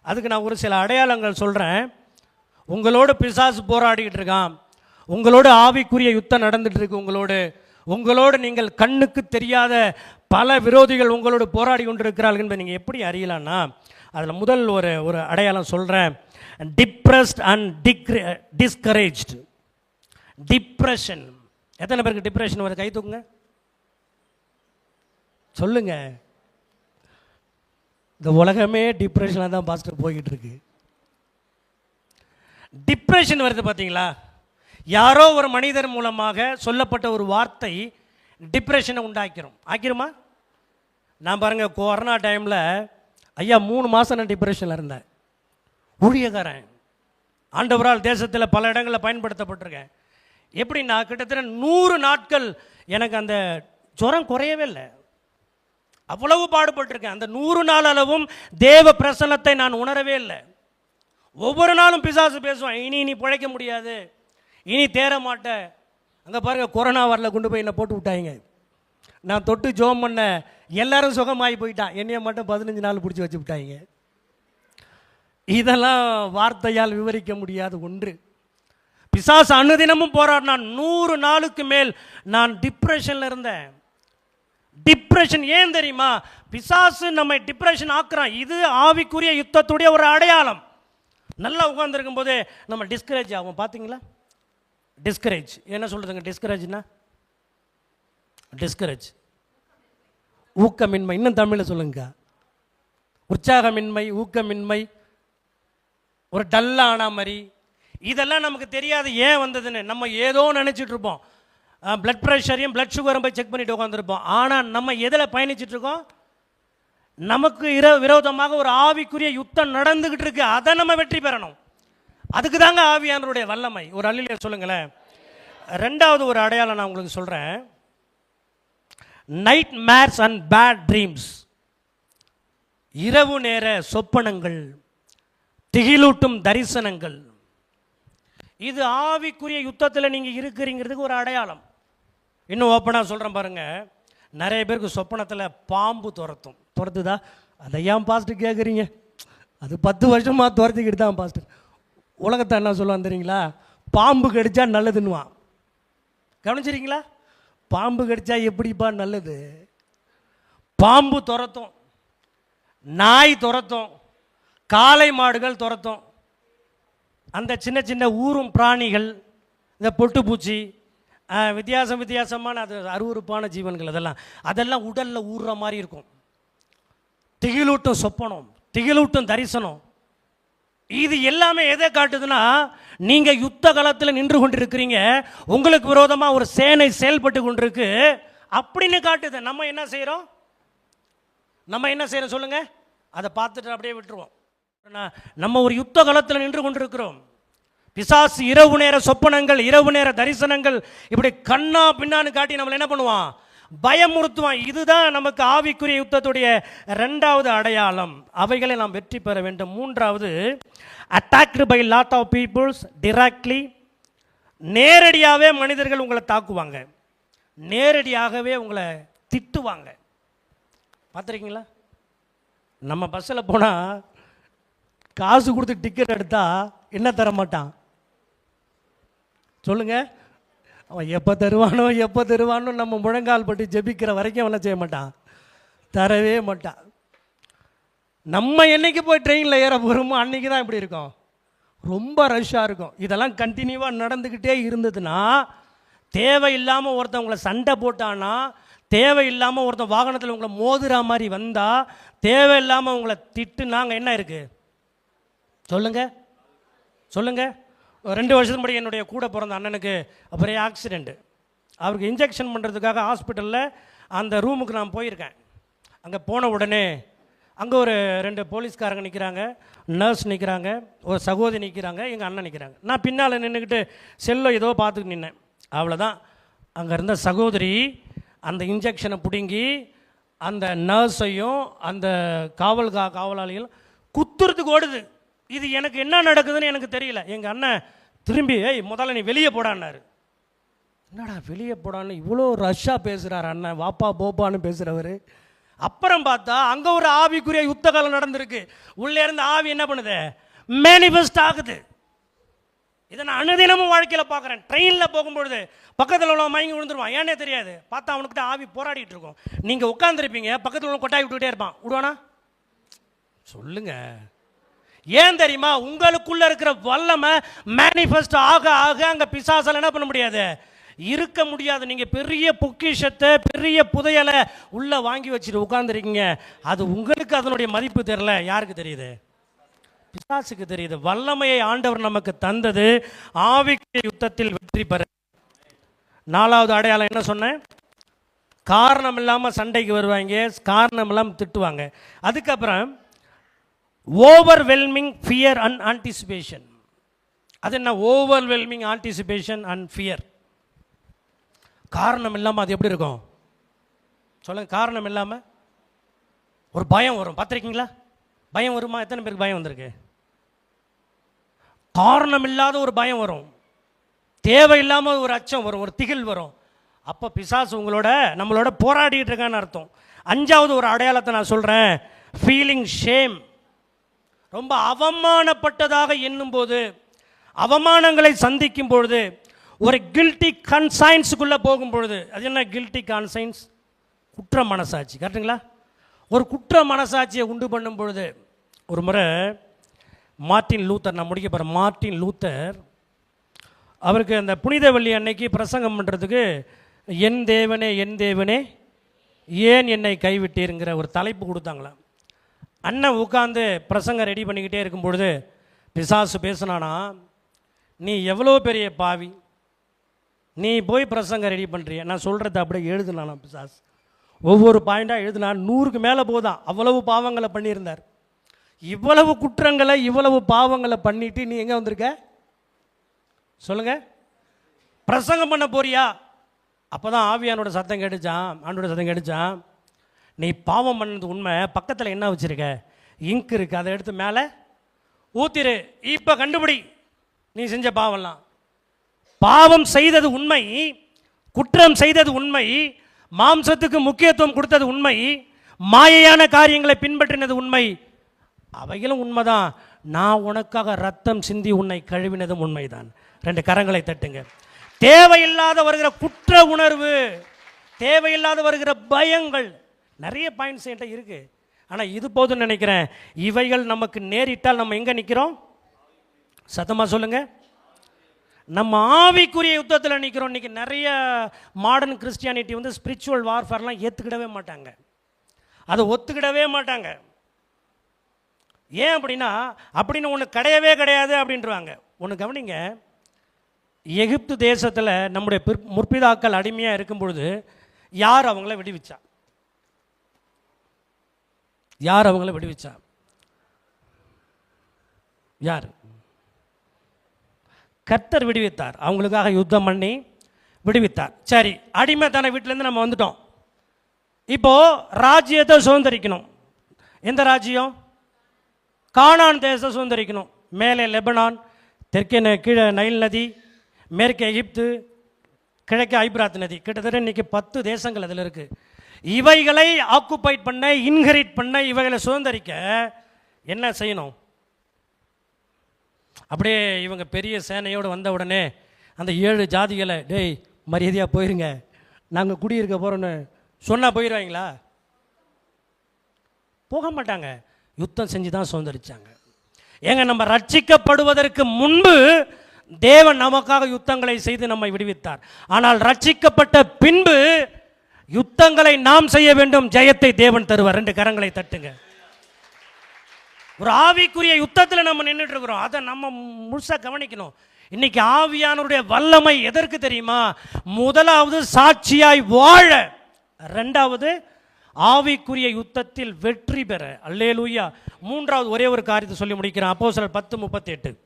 அதுக்கு நான் ஒரு சில அடையாளங்கள் சொல்கிறேன். உங்களோடு பிசாசு போராடிக்கிட்டு இருக்கான், உங்களோட ஆவிக்குரிய யுத்தம் நடந்துட்டு இருக்கு, உங்களோடு நீங்கள் கண்ணுக்கு தெரியாத பல விரோதிகள் உங்களோடு போராடி கொண்டிருக்கிறார்கள் என்பதை நீங்கள் எப்படி அறியலான்னா, அதில் முதல் ஒரு அடையாளம் சொல்கிறேன். Depressed and discouraged. டிப்ரெஷன். எத்தனை பேருக்கு டிப்ரெஷன் வருது? கை தூக்குங்க, சொல்லுங்க. இந்த உலகமே டிப்ரெஷனாக தான் பாஸ்டர் போய்கிட்டு இருக்கு. டிப்ரெஷன் வருது பார்த்தீங்களா? யாரோ ஒரு மனிதர் மூலமாக சொல்லப்பட்ட ஒரு வார்த்தை டிப்ரெஷனை ஆக்கிருமா? நான் பாருங்க, கொரோனா டைமில் ஐயா 3 மாதம் நான் டிப்ரெஷனில் இருந்தேன். ஊழியக்காரன், ஆண்டவரால் தேசத்தில் பல இடங்களில் பயன்படுத்தப்பட்டிருக்கேன். எப்படி நான் கிட்டத்தட்ட 100 நாட்கள் எனக்கு அந்த ஜுரம் குறையவே இல்லை. அவ்வளவு பாடுபட்டிருக்கேன். அந்த 100 நாள் அளவும் தேவ பிரசன்னத்தை நான் உணரவே இல்லை. ஒவ்வொரு நாளும் பிசாசு பேசுவான், இனி பிழைக்க முடியாது, இனி தேர மாட்டேன். அங்கே பாருங்க, கொரோனா வரல, கொண்டு போய் என்னை போட்டு விட்டாங்க. நான் தொட்டு ஜோம் பண்ண எல்லாரும் சுகமாகி போயிட்டான், என்னைய மட்டும் 15 நாள் பிடிச்சி வச்சு விட்டாங்க. இதெல்லாம் வார்த்தையால் விவரிக்க முடியாத ஒன்று. பிசாசு அனுதினமும் போராடினான். 100 நாளுக்கு மேல் நான் டிப்ரெஷனில் இருந்தேன். டிப்ரெஷன் ஏன் தெரியுமா? பிசாசு நம்மை டிப்ரெஷன் ஆக்குறான். இது ஆவிக்குரிய யுத்தத்துடைய ஒரு அடையாளம். நல்லா உட்கார்ந்துருக்கும் போதே நம்ம டிஸ்கரேஜ் ஆகும். பார்த்தீங்களா? டிஸ்கரேஜ் என்ன சொல்றதுங்க? டிஸ்கரேஜ்னா டிஸ்கரேஜ் ஊக்கமின்மை. இன்னும் தமிழில் சொல்லுங்க. உற்சாகமின்மை, ஊக்கமின்மை, ஒரு டல்லான மாதிரி. இதெல்லாம் நமக்கு தெரியாது ஏன் வந்ததுன்னு. நம்ம ஏதோ நினச்சிட்டு இருப்போம். பிளட் ப்ரெஷரையும் பிளட் சுகரும் போய் செக் பண்ணிட்டு உட்காந்துருப்போம். ஆனால் நம்ம எதில் பயணிச்சுட்டு இருக்கோம்? நமக்கு விரோதமாக ஒரு ஆவிக்குரிய யுத்தம் நடந்துகிட்டு இருக்கு. அதை நம்ம வெற்றி பெறணும். அதுக்கு தாங்க ஆவியானவருடைய வல்லமை. ஒரு அல்லிலே சொல்லுங்களேன். ரெண்டாவது ஒரு அடையாளம் நான் உங்களுக்கு சொல்கிறேன். Nightmares and bad dreams. இரவு நேர சொப்பனங்கள், திகிலூட்டும் தரிசனங்கள். இது ஆவிக்குரிய யுத்தத்தில் நீங்கள் இருக்கிறீங்கிறதுக்கு ஒரு அடையாளம். இன்னும் ஓப்பனாக சொல்கிறேன் பாருங்க. நிறைய பேருக்கு சொப்பனத்தில் பாம்பு துரத்துதா? அதை ஏன் பாஸ்டர் கேட்குறீங்க? அது 10 வருஷமாக துரத்திக்கிட்டு தான் பாஸ்டர். உலகத்தை என்ன சொல்லுவான் தெரியுங்களா? பாம்பு கடிச்சா நல்லதுன்னுவான். கவனிச்சிருக்கீங்களா? பாம்பு கடிச்சா எப்படிப்பா நல்லது? பாம்பு துரத்தும், நாய் துரத்தும், காளை மாடுகள் துரத்தும். அந்த சின்ன சின்ன ஊரும் பிராணிகள், இந்த பொட்டுப்பூச்சி, வித்தியாசமான அது அருவருப்பான ஜீவன்கள், அதெல்லாம் உடலில் ஊறுற மாதிரி இருக்கும். திகிலூட்டும் சொப்பனம், திகிலூட்டும் தரிசனம். இது எல்லாமே எதை காட்டுதுன்னா, நீங்க யுத்த காலத்தில் நின்று கொண்டிருக்கிறீங்க, உங்களுக்கு விரோதமாக ஒரு சேனை செயல்பட்டு கொண்டிருக்கு அப்படின்னு காட்டுது. நம்ம என்ன செய்கிறோம் சொல்லுங்க? அதை பார்த்துட்டு அப்படியே விட்டுருவோம். நம்ம ஒரு யுத்த காலத்தில் நின்று கொண்டிருக்கிறோம். பிசாசு இரவு நேர சொப்பனங்கள், இரவு நேர தரிசனங்கள் இப்படி கண்ணா பின்னான்னு காட்டி நம்மளை என்ன பண்ணுவான்? பயமுறுத்துவான். இதுதான் நமக்கு ஆவிக்குரிய யுத்தத்துடைய இரண்டாவது அடையாளம். அவைகளை நாம் வெற்றி பெற வேண்டும். மூன்றாவது, attacked by lot of peoples directly. நேரடியாகவே மனிதர்கள் உங்களை தாக்குவாங்க, நேரடியாகவே உங்களை திட்டுவாங்க. பார்த்துருக்கீங்களா? நம்ம பஸ்ஸில் போனால் காசு கொடுத்து டிக்கெட் எடுத்தால் என்ன தர மாட்டான் சொல்லுங்க? அவன் எப்போ தருவானோ நம்ம முழங்கால் பட்டு ஜெபிக்கிற வரைக்கும் அவனை செய்ய மாட்டான், தரவே மாட்டான். நம்ம என்னைக்கு போய் ட்ரெயினில் ஏற போகிறோமோ அன்றைக்கி தான் இப்படி இருக்கும், ரொம்ப ரஷ்ஷாக இருக்கும். இதெல்லாம் கண்டினியூவாக நடந்துக்கிட்டே இருந்ததுன்னா, தேவையில்லாமல் ஒருத்தவங்களை சண்டை போட்டான்னா, தேவையில்லாமல் ஒருத்தன் வாகனத்தில் உங்களை மோதுற மாதிரி வந்தால், தேவையில்லாமல் உங்களை திட்டுனாங்க, என்ன இருக்குது சொல்லுங்கள். 2 வருஷத்துக்கு முன்னாடி என்னுடைய கூட பிறந்த அண்ணனுக்கு அப்புறம் ஆக்சிடெண்ட்டு. அவருக்கு இன்ஜெக்ஷன் பண்ணுறதுக்காக ஹாஸ்பிட்டலில் அந்த ரூமுக்கு நான் போயிருக்கேன். அங்கே போன உடனே அங்கே ஒரு 2 போலீஸ்காரங்க நிற்கிறாங்க, நர்ஸ் நிற்கிறாங்க, ஒரு சகோதரி நிற்கிறாங்க, எங்கள் அண்ணன் நிற்கிறாங்க. நான் பின்னால் நின்றுக்கிட்டு செல்லை ஏதோ பார்த்துட்டு நின்னேன். அவ்வளோதான். அங்கே இருந்த சகோதரி அந்த இன்ஜெக்ஷனை பிடுங்கி அந்த நர்ஸையும் அந்த காவலாளிகளும் குத்துறதுக்கு ஓடுது. இது எனக்கு என்ன நடக்குதுன்னு எனக்கு தெரியல. எங்கள் அண்ணன் திரும்பி, முதல்ல நீ வெளியே போடான்னாரு. என்னடா வெளியே போடான்னு இவ்வளோ ரஷ்ஷாக பேசுகிறார் அண்ணன், வாப்பா போப்பான்னு பேசுகிறவர். அப்புறம் பார்த்தா அங்கே ஒரு ஆவிக்குரிய யுத்த காலம் நடந்திருக்கு. உள்ளே இருந்து ஆவி என்ன பண்ணுது, மேனிஃபெஸ்ட் ஆகுது. இதை நான் அனுதினமும் வாழ்க்கையில் பார்க்குறேன். ட்ரெயினில் போகும்பொழுது பக்கத்தில் உள்ள மயங்கி விழுந்துருவான், ஏன்னே தெரியாது. பார்த்தா அவனுக்கிட்ட ஆவி போராடிட்டு இருக்கும். நீங்கள் உட்காந்துருப்பீங்க, பக்கத்தில் உள்ள கொட்டாய் விட்டுக்கிட்டே இருப்பான், விடுவானா சொல்லுங்க? ஏன் தெரியுமா? உங்களுக்குள்ள இருக்கிற வல்லமை மேனிஃபெஸ்ட் ஆக ஆக அங்கே பிசாசால் என்ன பண்ண முடியாது, இருக்க முடியாது. நீங்கள் பெரிய பொக்கிஷத்தை, பெரிய புதையலை உள்ளே வாங்கி வச்சுட்டு உட்காந்துருக்கீங்க. அது உங்களுக்கு அதனுடைய மதிப்பு தெரியல. யாருக்கு தெரியுது? பிசாசுக்கு தெரியுது. வல்லமையை ஆண்டவர் நமக்கு தந்தது ஆவிக்குரிய யுத்தத்தில் வெற்றி பெற. 4வது அடையாளம் என்ன சொன்னேன்? காரணம் இல்லாமல் சண்டைக்கு வருவாங்க, காரணம் இல்லாமல் திட்டுவாங்க. அதுக்கப்புறம் ஓவர்வெல்மிங் ஃபியர் அண்ட் ஆன்டிசிபேஷன். அது என்ன? Overwhelming anticipation and fear. காரணம் இல்லாமல் அது எப்படி இருக்கும் சொல்லுங்க? காரணம் இல்லாமல் ஒரு பயம் வரும். பார்த்துருக்கீங்களா? பயம் வருமா? எத்தனை பேருக்கு பயம் வந்திருக்கு? காரணம் இல்லாத ஒரு பயம் வரும், தேவையில்லாமல் ஒரு அச்சம் வரும், ஒரு திகில் வரும். அப்போ பிசாசு நம்மளோட போராடிட்டு இருக்கான்னு அர்த்தம். 5வது ஒரு அடையாளத்தை நான் சொல்கிறேன், ஃபீலிங் ஷேம். ரொம்ப அவமானப்பட்டதாக எண்ணும் போது, அவமானங்களை சந்திக்கும் பொழுது, ஒரு கில்ட்டி கன்சைன்ஸுக்குள்ளே போகும் பொழுது. அது என்ன கில்ட்டி கான்சைன்ஸ்? குற்ற மனசாட்சி. கரெக்டுங்களா? ஒரு குற்ற மனசாட்சியை உண்டு பண்ணும் பொழுது, ஒரு முறை மார்ட்டின் லூத்தர், நான் முடிக்க போகிறேன், மார்ட்டின் லூத்தர் அவருக்கு அந்த புனித வெள்ளி அன்னைக்கு பிரசங்கம் பண்ணுறதுக்கு என் தேவனே ஏன் என்னை கைவிட்டீருங்கிற ஒரு தலைப்பு கொடுத்தாங்களாம். அண்ணன் உட்காந்து பிரசங்கம் ரெடி பண்ணிக்கிட்டே இருக்கும் பொழுது பிசாசு பேசினானா, நீ எவ்வளோ பெரிய பாவி, நீ போய் பிரசங்கம் ரெடி பண்ணுறிய. நான் சொல்கிறத அப்படியே எழுதுனானா பிசாசு. ஒவ்வொரு பாயிண்டாக எழுதுனா 100க்கு மேலே போதான். அவ்வளவு பாவங்களை பண்ணியிருந்தார். இவ்வளவு குற்றங்களை, இவ்வளவு பாவங்களை பண்ணிட்டு நீ எங்கே வந்திருக்க சொல்லுங்க? பிரசங்கம் பண்ண போறியா? அப்போ தான் ஆவியானோட சத்தம் கேட்டுச்சான், ஆண்டோட சத்தம் கேட்டுச்சான், நீ பாவம் பண்ணது உண்மை, பக்கத்தில் என்ன வச்சுருக்க, இங்க் இருக்கு, அதை எடுத்து மேலே ஊத்திரு, இப்போ கண்டுபிடி நீ செஞ்ச பாவம்லாம். பாவம் செய்தது உண்மை, குற்றம் செய்தது உண்மை, மாம்சத்துக்கு முக்கியத்துவம் கொடுத்தது உண்மை, மாயையான காரியங்களை பின்பற்றினது உண்மை, அவைகளும் உண்மைதான். நான் உனக்காக ரத்தம் சிந்தி உன்னை கழுவினதும் உண்மைதான். 2 கரங்களை தட்டுங்க. தேவையில்லாத வருகிற குற்ற உணர்வு, தேவையில்லாத வருகிற பயங்கள், நிறைய பாயிண்ட்ஸ் என்கிட்ட இருக்கு. ஆனால் இது போதும்னு நினைக்கிறேன். இவைகள் நமக்கு நேரிட்டால் நம்ம எங்கே நிற்கிறோம்? சத்தமாக சொல்லுங்க. நம்ம ஆவிக்குரிய யுத்தத்தில் நிற்கிறோம். இன்றைக்கி நிறைய மாடர்ன் கிறிஸ்டியானிட்டி வந்து ஸ்பிரிச்சுவல் வார்ஃபேர்லாம் ஏற்றுக்கிடவே மாட்டாங்க, அதை ஒத்துக்கிடவே மாட்டாங்க. ஏன் அப்படின்னா, அப்படின்னு ஒன்று கிடையவே கிடையாது அப்படின்றாங்க. ஒன்று கவனிங்க, எகிப்து தேசத்தில் நம்முடைய முற்பிதாக்கள் அடிமையாக இருக்கும் பொழுது யார் அவங்கள விடுவிச்சா? யார் அவங்கள விடுவிச்சா? யார்? கர்த்தர் விடுவித்தார். அவங்களுக்காக யுத்தம் பண்ணி விடுவித்தார். சரி, அடிமைத்தன வீட்டிலேருந்து நம்ம வந்துட்டோம். இப்போ ராஜ்யத்தை சுதந்திரிக்கணும். எந்த ராஜ்யம்? கானான் தேசத்தை சுதந்திரிக்கணும். மேலே லெபனான், தெற்கே கீழே நைல் நதி, மேற்கே எகிப்து, கிழக்கே ஐப்ராத் நதி, கிட்டத்தட்ட இன்னைக்கு 10 தேசங்கள் அதில் இருக்கு. இவைகளை ஆக்குபைட் பண்ண, இன்ஹெரிட் பண்ண, இவைகளை சுதந்திரிக்க என்ன செய்யணும்? அப்படியே இவங்க பெரிய சேனையோடு வந்த உடனே அந்த 7 ஜாதிகளை, டேய் மரியாதையாக போயிருங்க, நாங்கள் குடியிருக்க போகிறோன்னு சொன்னால் போயிடுவாங்களா? போக மாட்டாங்க. யுத்தம் செஞ்சு தான் சுதந்திரிச்சாங்க. ஏங்க, நம்ம ரட்சிக்கப்படுவதற்கு முன்பு தேவன் நமக்காக யுத்தங்களை செய்து நம்மை விடுவித்தார். ஆனால் ரட்சிக்கப்பட்ட பின்பு யுத்தங்களை நாம் செய்ய வேண்டும். ஜெயத்தை தேவன் தருவார். 2 கரங்களை தட்டுங்க. ஒரு ஆவிக்குரிய யுத்தத்தில் நம்ம நின்றுட்டு இருக்கிறோம். அதை நம்ம முழுசா கவனிக்கணும். இன்னைக்கு ஆவியானவருடைய வல்லமை எதற்கு தெரியுமா? முதலாவது சாட்சியாய் வாழ, 2வது ஆவிக்குரிய யுத்தத்தில் வெற்றி பெற. அல்லேலூயா. 3வது ஒரே ஒரு காரியத்தை சொல்லி முடிக்கிறேன். அப்போஸ்தலர் 10:38.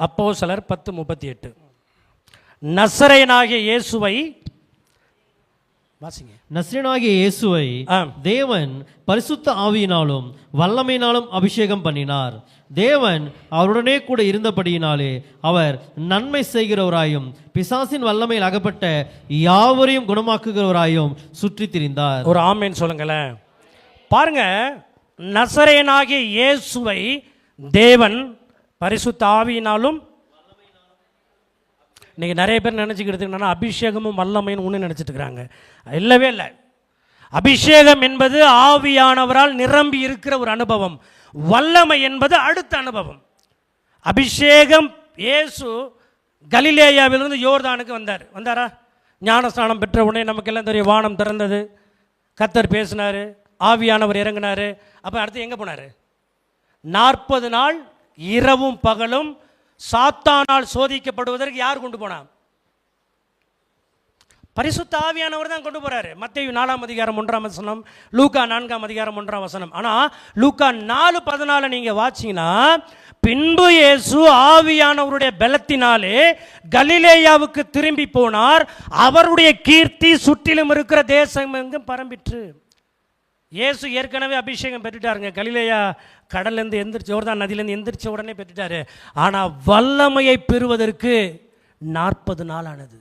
அப்போஸ்தலர் 10:38. நசரேயனாகிய இயேசுவை வாசிங்க. நசரேயனாகிய இயேசுவை தேவன் பரிசுத்த ஆவியினாலும் வல்லமையினாலும் அபிஷேகம் பண்ணினார். தேவன் அவருடனே கூட இருந்தபடியினாலே அவர் நன்மை செய்கிறவராயும் பிசாசின் வல்லமையில் அகப்பட்ட யாவரையும் குணமாக்குகிறவராயும் சுற்றி திரிந்தார். ஒரு ஆமென் சொல்லுங்களேன். பாருங்க, நசரேயனாகிய இயேசுவை தேவன் பரிசுத்த ஆவியினாலும், இன்னைக்கு நிறைய பேர் நினச்சிக்கிட்டு என்னன்னா அபிஷேகமும் வல்லமைன்னு ஒன்று நினச்சிட்டு இருக்கிறாங்க. இல்லவே இல்லை. அபிஷேகம் என்பது ஆவியானவரால் நிரம்பி இருக்கிற ஒரு அனுபவம். வல்லமை என்பது அடுத்த அனுபவம். அபிஷேகம், இயேசு கலிலேயாவிலிருந்து யோர்தானுக்கு வந்தாரா? ஞானஸ்நானம் பெற்ற உடனே நமக்கெல்லாம் தெரியும், வானம் திறந்தது, கர்த்தர் பேசினார், ஆவியானவர் இறங்கினார். அப்போ அடுத்து எங்கே போனார்? 40 நாள் இரவும் பகலும் சாத்தானால் சோதிக்கப்படுவதற்கு யார் கொண்டு போனான்? பரிசுத்த ஆவியானவர் தான் கொண்டு போறாரு. மத்தேயு 4:1 லூக்கா 4:1. ஆனால் லூக்கா 4:14 நீங்கள் வாட்சிங்கன்னா, பின்பு இயேசு ஆவியானவருடைய பலத்தினாலே கலிலேயாவுக்கு திரும்பி போனார். அவருடைய கீர்த்தி சுற்றிலும் இருக்கிற தேசம் எங்கும் பரம்பிற்று. இயேசு ஏற்கனவே அபிஷேகம் பெற்றுட்டாருங்க. கலிலேயா கடல்லேருந்து எந்திரிச்சு, யோர்தான் நதியிலேருந்து எந்திரிச்ச உடனே பெற்றுட்டாரு. ஆனால் வல்லமையை பெறுவதற்கு 40 நாள் ஆனது.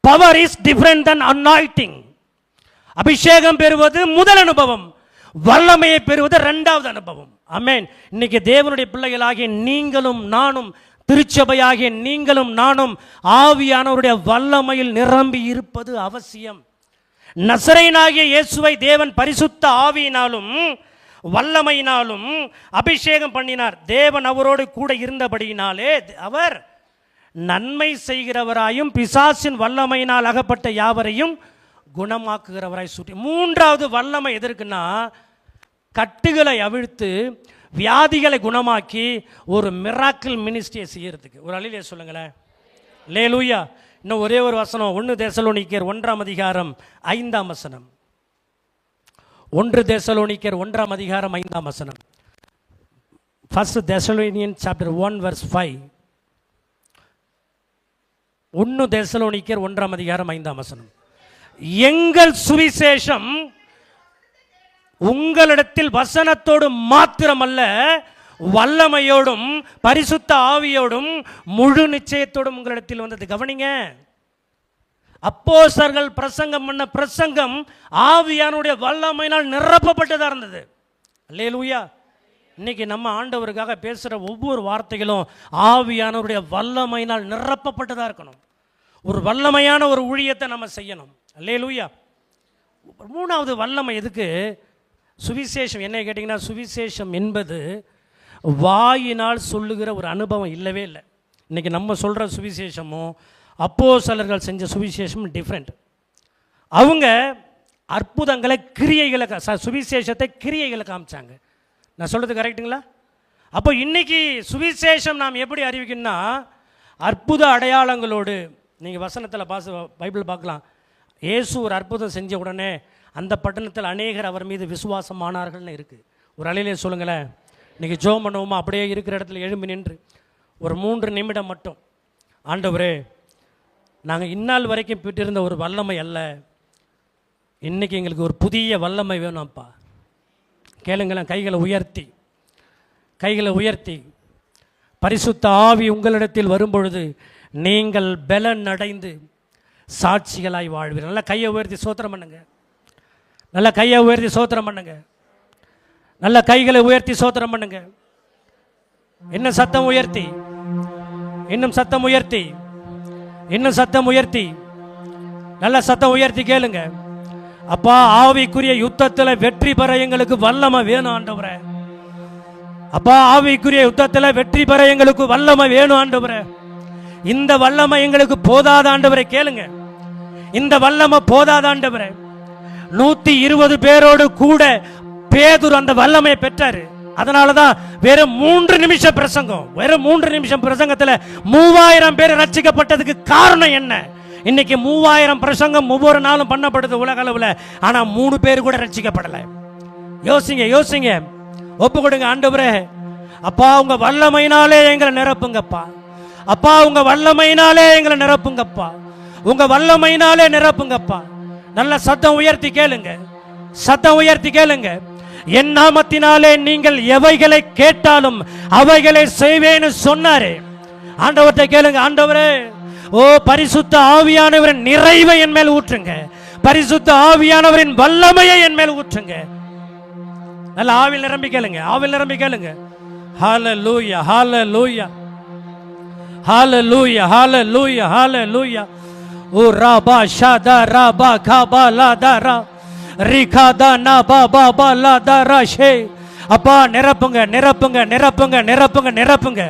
Power is different than anointing. அபிஷேகம் பெறுவது முதல் அனுபவம், வல்லமையை பெறுவது 2வது அனுபவம். ஆமென். இன்னைக்கு தேவனுடைய பிள்ளைகளாகிய நீங்களும் நானும், திருச்சபையாகிய நீங்களும் நானும் ஆவியானவருடைய வல்லமையில் நிரம்பி இருப்பது அவசியம். நசரேயனாகிய இயேசுவை தேவன் பரிசுத்த ஆவியினாலும் வல்லமையினாலும் அபிஷேகம் பண்ணினார். தேவன் அவரோடு கூட இருந்தபடியினாலே அவர் நன்மை செய்கிறவராயும் பிசாசின் வல்லமையினால் அகப்பட்ட யாவரையும் குணமாக்குகிறவராய் சுற்றி. 3வது வல்லமை எதற்குன்னா, கட்டுகளை அவிழ்த்து வியாதிகளை குணமாக்கி ஒரு மிராக்கிள் மினிஸ்ட்ரியை செய்யறதுக்கு. ஒரு அலிலே சொல்லுங்களேன். அல்லேலூயா. இன்னும் ஒரே ஒரு வசனம், 1 தெசலோனிக்கேயர் 1:5. 1 தெசலோனிக்கேயர் 1:5. 1 Thessalonians chapter 1 verse 5. 1 தெசலோனிக்கேயர் 1:5. எங்கள் சுவிசேஷம் உங்களிடத்தில் வசனத்தோடு மாத்திரமல்ல, வல்லமையோடும் பரிசுத்த ஆவியோடும் முழு நிச்சயத்தோடும் உங்களிடத்தில் வந்தது. கவனிங்க, அப்போஸ்தலர்கள் பிரசங்கம் பண்ண பிரசங்கம் ஆவியானுடைய வல்லமையினால் நிரப்பப்பட்டதா இருந்தது. அல்லேலூயா. இன்னைக்கு நம்ம ஆண்டவருக்காக பேசுகிற ஒவ்வொரு வார்த்தைகளும் ஆவியானவருடைய வல்லமையினால் நிரப்பப்பட்டதாக இருக்கணும். ஒரு வல்லமையான ஒரு ஊழியத்தை நம்ம செய்யணும். அல்லேலூயா. 3வது வல்லமை எதுக்கு? சுவிசேஷம். என்ன கேட்டிங்கன்னா, சுவிசேஷம் என்பது வாயினால் சொல்லுகிற ஒரு அனுபவம் இல்லவே இல்லை. இன்றைக்கி நம்ம சொல்கிற சுவிசேஷமும் அப்போஸ்தலர்கள் செஞ்ச சுவிசேஷமும் டிஃப்ரெண்ட். அவங்க அற்புதங்களை, கிரியைகளை, சுவிசேஷத்தை கிரியைகளை காமிச்சாங்க. நான் சொல்கிறது கரெக்டுங்களா? அப்போ இன்றைக்கி சுவிசேஷம் நாம் எப்படி அறிவிக்கணும்னா, அற்புத அடையாளங்களோடு. நீங்கள் வசனத்தில் பைபிள் பார்க்கலாம். இயேசு ஒரு அற்புதம் செஞ்ச உடனே அந்த பட்டணத்தில் அநேகர் அவர் மீது விசுவாசமானார்கள்னு இருக்குது. ஒரு அலையிலே சொல்லுங்களேன். இன்றைக்கி ஜெபம் பண்ணுவோமா? அப்படியே இருக்கிற இடத்துல எழும்பி நின்று ஒரு 3 நிமிடம் மட்டும், ஆண்டவரே, நாங்கள் இந்நாள் வரைக்கும் பெற்றிருந்த ஒரு வல்லமை அல்ல, இன்னைக்கு எங்களுக்கு ஒரு புதிய வல்லமை வேணும்ப்பா. கேளுங்களேன், கைகளை உயர்த்தி பரிசுத்த ஆவி உங்களிடத்தில் வரும்பொழுது நீங்கள் பலன் அடைந்து சாட்சிகளாய் வாழ்வீர்கள். நல்லா கையை உயர்த்தி சோத்திரம் பண்ணுங்க. நல்ல கையை உயர்த்தி சோத்திரம் பண்ணுங்க. நல்ல கைகளை உயர்த்தி சோத்திரம் பண்ணுங்க. இன்னும் சத்தம் உயர்த்தி, இன்னும் சத்தம் உயர்த்தி, இன்னும் சத்தம் உயர்த்தி, நல்ல சத்தம் உயர்த்தி கேளுங்க. அப்பா, ஆவிக்குரிய யுத்தத்தில் வெற்றி பெற எங்களுக்கு வல்லமை வேணும் ஆண்டவரே. அப்பா, ஆவிக்குரிய யுத்தத்தில் வெற்றி பெற எங்களுக்கு வல்லமை வேணும் ஆண்டவரே. இந்த வல்லமை எங்களுக்கு போதாத ஆண்டவரே. கேளுங்க, இந்த வல்லமை போதாத ஆண்டவரே. 120 பேரோடு கூட பேதுரு அந்த வல்லமையை பெற்றாரு. அதனாலதான் வெறும் 3 நிமிஷம் பிரசங்கம், வெறும் 3 நிமிஷம் பிரசங்கத்தில் 3000 பேர் ரட்சிக்கப்பட்டதுக்கு காரணம் என்ன? இன்னைக்கு 3000 பிரசங்கம் ஒவ்வொரு நாளும் பண்ணப்படுது உலக அளவில். ஆனா 3 பேர் கூட ரட்சிக்கப்படல. யோசிங்க, ஒப்பு கொடுங்க. ஆண்டவரே, அப்பா உங்க வல்லமையினாலே எங்களை நிரப்புங்கப்பா. அப்பா உங்க வல்லமையினாலே எங்களை நிரப்புங்கப்பா. உங்க வல்லமையினாலே நிரப்புங்கப்பா. நல்ல சத்தம் உயர்த்தி கேளுங்க, சத்தம் உயர்த்தி கேளுங்க. என் நாமத்தினாலே நீங்கள் எவைகளை கேட்டாலும் அவைகளை செய்வேன்னு சொன்னாரு. ஆண்டவர்கிட்ட கேளுங்க, ஆண்டவரே, ஓ பரிசுத்த ஆவியானவரின் நிறைவை என் மேல் ஊற்றுங்க. பரிசுத்த ஆவியானவரின் வல்லமையை என் மேல் ஊற்றுங்க. நல்ல ஆவில் நிரம்பி கேளுங்க, ஆவில் நிரம்பி கேளுங்க. ஹல்லேலூயா, ஹல்லேலூயா, ஹல்லேலூயா, ஹல்லேலூயா, ஹல்லேலூயா. ஓ ராபா ஷாதா ராபா காபா லாதாரா ரிகாதா நா பாபா பா லாதாரா ஷே. அப்பா நிரப்புங்க, நிரப்புங்க, நிரப்புங்க, நிரப்புங்க, நிரப்புங்க.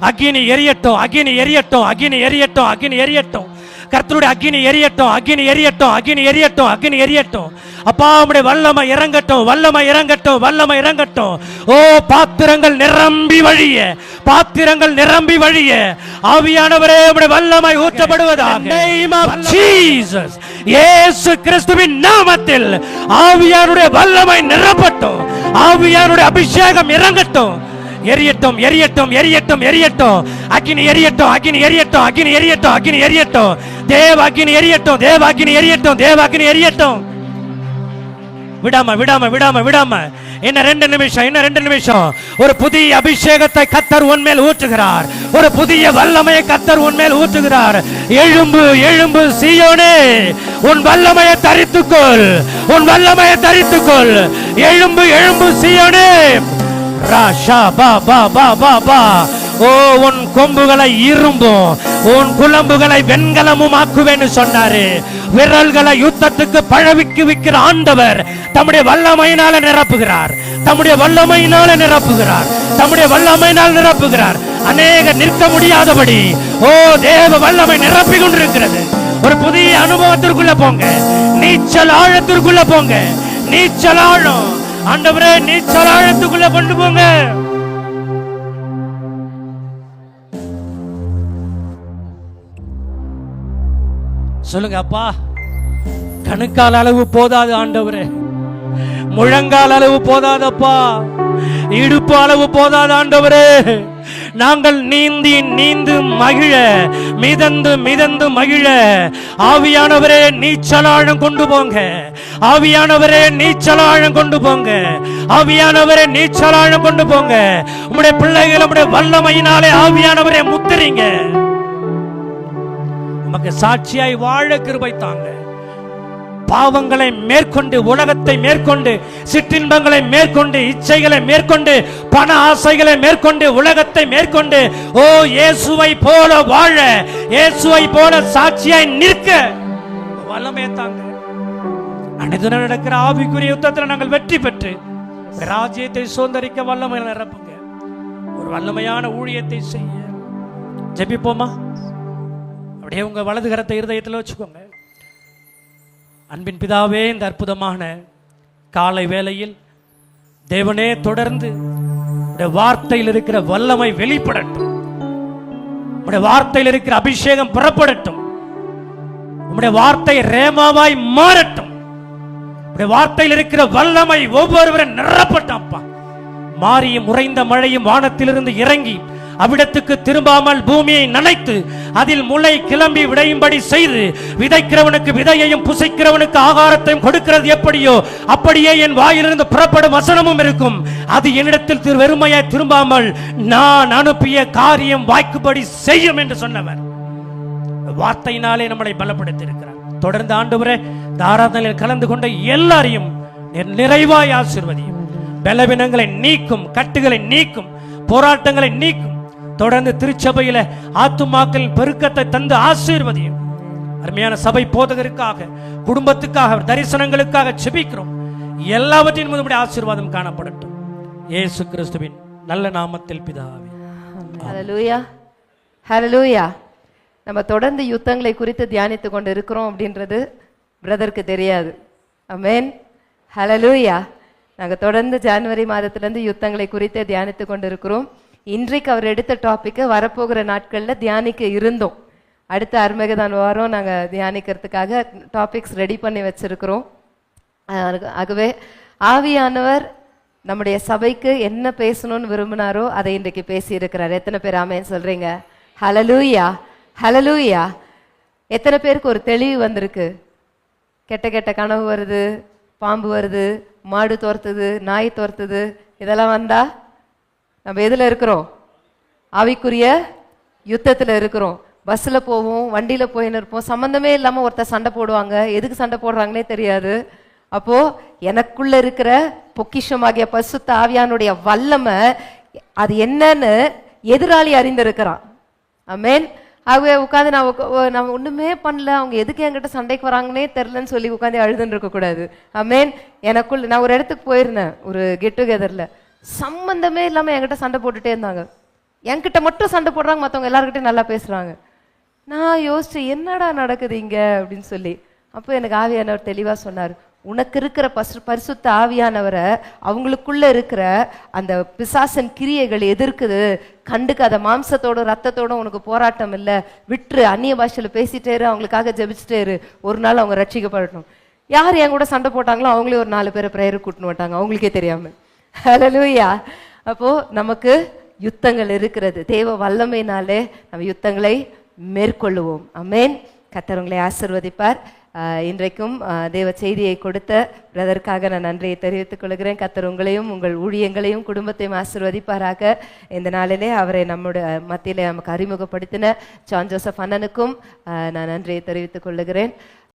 அக்கினி எரியட்டும், அக்கினி எரியட்டும், அக்கினி எரியட்டும், அக்கினி எரியட்டும். கர்த்தருடைய அக்கினி எரியட்டும், அக்கினி எரியட்டும், அக்கினி எரியட்டும், அக்கினி எரியட்டும். அப்பா உம்முடைய வல்லமை இறங்கட்டும், வல்லமை இறங்கட்டும், வல்லமை இறங்கட்டும். ஓ பாத்திரங்கள் நிரம்பி வழிய, பாத்திரங்கள் நிரம்பி வழிய ஆவியானவரே உம்முடைய வல்லமை ஊற்றப்படுவதாக. நேம் ஆஃப் ஜீசஸ், இயேசு கிறிஸ்துவின் நாமத்தில் ஆவியானுடைய வல்லமை நிரப்பட்டும், ஆவியானுடைய அபிஷேகம் இறங்கட்டும். எரியட்டும், எரியட்டும், எரியட்டும், எரியட்டும். அக்கினி எரியட்டும், அக்கினி எரியட்டும், அக்கினி எரியட்டும், அக்கினி எரியட்டும். தேவ அக்கினி எரியட்டும், தேவ அக்கினி எரியட்டும், தேவ அக்கினி எரியட்டும். விடாம விடாம விடாம விடாம. இன்னும் 2 நிமிஷம், இன்னும் 2 நிமிஷம். ஒரு புதிய அபிஷேகத்தை கர்த்தர் உன்மேல் ஊற்றுகிறார். ஒரு புதிய வல்லமையை கர்த்தர் உன்மேல் ஊற்றுகிறார். எழும்பு, எழும்பு சீயோனே, உன் வல்லமையை தரித்துக்கொள், உன் வல்லமையை தரித்துக்கொள். எழும்பு, எழும்பு சீயோனே. ராஷா பா பா பா பா பா. ஓ உன் கொம்புகளை இரும்பும், உன் குளம்புகளை வெண்கலமும் ஆக்குவேன்னு சொன்னாரு. விரல்களை யுத்தத்துக்கு பழவிக்கு விக்கிற ஆண்டவர் தம்முடைய வல்லமையினால நிரப்புகிறார், தம்முடைய வல்லமையினால நிரப்புகிறார், தம்முடைய வல்லமையினால் நிரப்புகிறார். அநேக நிற்க முடியாதபடி ஓ தேவ வல்லமை நிரப்பி கொண்டிருக்கிறது. ஒரு புதிய அனுபவத்திற்குள்ள போங்க, நீச்சல் ஆழத்திற்குள்ள போங்க, நீச்சல் ஆழம். ஆண்டவரே நீச்சல் ஆழத்துக்குள்ள கொண்டு போங்க. சொல்லுங்க, அப்பா கணுக்கால் அளவு போதாது ஆண்டவரே, முழங்கால் அளவு போதாதப்பா, இடுப்பு அளவு போதாது ஆண்டவரே. நாங்கள் நீந்தி நீந்து மகிழ, மிதந்து மிதந்து மகிழ ஆவியானவரே நீச்சலாழம் கொண்டு போங்க, ஆவியானவரே நீச்சலாழம் கொண்டு போங்க, ஆவியானவரே நீச்சலாழம் கொண்டு போங்க. உம்முடைய பிள்ளைகள் உம்முடைய வல்லமையினாலே ஆவியானவரே முத்திரீங்க. உமக்கு சாட்சியாய் வாழ கிருபை தாங்க. பாவங்களை மேற்கொண்டு, உலகத்தை மேற்கொண்டு, சிற்றின்பங்களை மேற்கொண்டு, இச்சைகளை மேற்கொண்டு, பண ஆசைகளை மேற்கொண்டு, உலகத்தை மேற்கொண்டு ஓ இயேசுவை போல வாழ, இயேசுவை போல சாட்சியாய் நிற்க வல்லமை தாங்க. அனைத்து நடக்கிற ஆவிக்குரிய யுத்தத்தில் நாங்கள் வெற்றி பெற்று ராஜ்யத்தை சுதந்தரிக்க வல்லமை நிரப்புங்க. ஒரு வல்லமையான ஊழியத்தை செய்ய ஜெபிப்போமா? அப்படியே உங்க வலது கரத்தை இருதயத்தில் வச்சுக்கோங்க. அன்பின் பிதாவே, இந்த அற்புதமான காலை வேளையில் தேவனே தொடர்ந்து வார்த்தையில் இருக்கிற வல்லமை வெளிப்படட்டும், உம்முடைய வார்த்தையில் இருக்கிற அபிஷேகம் புறப்படட்டும், உம்முடைய வார்த்தை ரேமாவாய் மாறட்டும், உம்முடைய வார்த்தையில் இருக்கிற வல்லமை ஒவ்வொருவரும் நிரப்பட்டும். அப்பா, மாறியும் உறைந்த மழையும் வானத்திலிருந்து இறங்கி அவ்விடத்துக்கு திரும்பாமல் பூமியை நனைத்து அதில் முளை கிளம்பி விடையும்படி செய்து விதைக்கிறவனுக்கு விதையையும் புசைக்கிறவனுக்கு ஆகாரத்தையும் கொடுக்கிறது எப்படியோ அப்படியே என் வாயிலிருந்து புறப்படும் வசனமும் இருக்கும். அது என்னிடத்தில் வெறுமையாய் திரும்பாமல் நான் அனுப்பிய காரியம் வாய்க்கும்படி செய்யும் என்று சொன்னவர் வார்த்தையினாலே நம்மளை பலப்படுத்தி இருக்கிறார். தொடர்ந்து ஆண்டவரே ஆராதனையில் கலந்து கொண்ட எல்லாரையும் நிறைவாய் ஆசீர்வதியும். பலவீனங்களை நீக்கும், கட்டுகளை நீக்கும், போராட்டங்களை நீக்கும். தொடர்ந்து திருச்சபையில ஆத்துமாக்களின் பெருக்கத்தை தந்து ஆசீர்வதியும். அருமையான சபை போதகருக்காக, குடும்பத்துக்காக, தரிசனங்களுக்காக செபிக்கிறோம். எல்லாவற்றின் மீது ஆசீர்வாதம் காணப்படட்டும். இயேசு கிறிஸ்துவின் நல்ல நாமத்தில் பிதாவே. ஹல்லேலூயா, ஹல்லேலூயா. நம்ம தொடர்ந்து யுத்தங்களை குறித்து தியானித்து கொண்டு இருக்கிறோம் அப்படின்றது பிரதருக்கு தெரியாது. ஆமென், ஹல்லேலூயா. நாங்கள் தொடர்ந்து ஜனவரி மாதத்திலிருந்து யுத்தங்களை குறித்து தியானித்து கொண்டு இருக்கிறோம். இன்றைக்கு அவர் எடுத்த டாப்பிக்கை வரப்போகிற நாட்களில் தியானிக்க இருந்தோம். அடுத்த அர்மகதான் வாரம் நாங்கள் தியானிக்கிறதுக்காக டாபிக்ஸ் ரெடி பண்ணி வச்சிருக்கிறோம். ஆகவே ஆவியானவர் நம்முடைய சபைக்கு என்ன பேசணும்னு விரும்பினாரோ அதை இன்றைக்கு பேசி இருக்கிறார். எத்தனை பேர் ஆமென் சொல்றீங்க? ஹல்லேலூயா, ஹல்லேலூயா. எத்தனை பேருக்கு ஒரு தெளிவு வந்திருக்கு? கெட்ட கெட்ட கனவு வருது, பாம்பு வருது, மாடு துரத்துது, நாய் துரத்துது, இதெல்லாம் வந்தா நம்ம எதுல இருக்கிறோம்? ஆவிக்குரிய யுத்தத்துல இருக்கிறோம். பஸ்ல போவோம், வண்டியில போயின்னு இருப்போம், சம்பந்தமே இல்லாம ஒருத்தர் சண்டை போடுவாங்க. எதுக்கு சண்டை போடுறாங்கன்னே தெரியாது. அப்போ எனக்குள்ள இருக்கிற பொக்கிஷமாகிய பரிசுத்த ஆவியானுடைய வல்லமை அது என்னன்னு எதிராளி அறிந்திருக்கிறான். ஆமென். ஆகவே உட்காந்து நான் ஒண்ணுமே பண்ணல, அவங்க எதுக்கு என்கிட்ட சண்டைக்கு வராங்கன்னே தெரிலன்னு சொல்லி உட்காந்து அழுதுன்னு இருக்கக்கூடாது. ஆமென். எனக்குள்ள நான் ஒரு இடத்துக்கு போயிருந்தேன், ஒரு கெட் டுகெதர்ல. சம்பந்தமே இல்லாம என்கிட்ட சண்டை போட்டுட்டே இருந்தாங்க. என்கிட்ட மட்டும் சண்டை போடுறாங்க, மற்றவங்க எல்லாருக்கிட்டையும் நல்லா பேசுறாங்க. நான் யோசிச்சேன், என்னடா நடக்குது இங்க அப்படின்னு சொல்லி. அப்போ எனக்கு ஆவியானவர் தெளிவா சொன்னார், உனக்கு இருக்கிற பரிசுத்த ஆவியானவரை அவங்களுக்குள்ள இருக்கிற அந்த பிசாசன் கிரியைகள் எதிர்க்குது, கண்டுக்காத. மாம்சத்தோட ரத்தத்தோட உனக்கு போராட்டம் இல்லை, விட்டுரு. அந்நிய பாஷையில பேசிட்டே இரு, அவங்களுக்காக ஜெபிச்சுட்டே இரு, ஒரு நாள் அவங்க ரட்சிக்கப்படணும். யார் என் கூட சண்டை போட்டாங்களோ அவங்களே ஒரு 4 பேரை பிரேயருக்கு கூட்டின்னு மாட்டாங்க, அவங்களுக்கே தெரியாம. ஹல்லேலூயா. அப்போ நமக்கு யுத்தங்கள் இருக்கிறது. தேவ வல்லமையினாலே நம்ம யுத்தங்களை மேற்கொள்ளுவோம். ஆமென். கர்த்தர் உங்களை ஆசீர்வதிப்பார். இன்றைக்கும் தேவ செய்தியை கொடுத்த பிரதருக்காக நான் நன்றியை தெரிவித்துக் கொள்கிறேன். கர்த்தர் உங்களையும் உங்கள் ஊழியங்களையும் குடும்பத்தையும் ஆசீர்வதிப்பாராக. இந்த நாளிலே அவரை நம்முடைய மத்தியிலே நமக்கு அறிமுகப்படுத்தின ஜான் ஜோசப் அண்ணனுக்கும் நான் நன்றியை தெரிவித்துக் கொள்கிறேன்.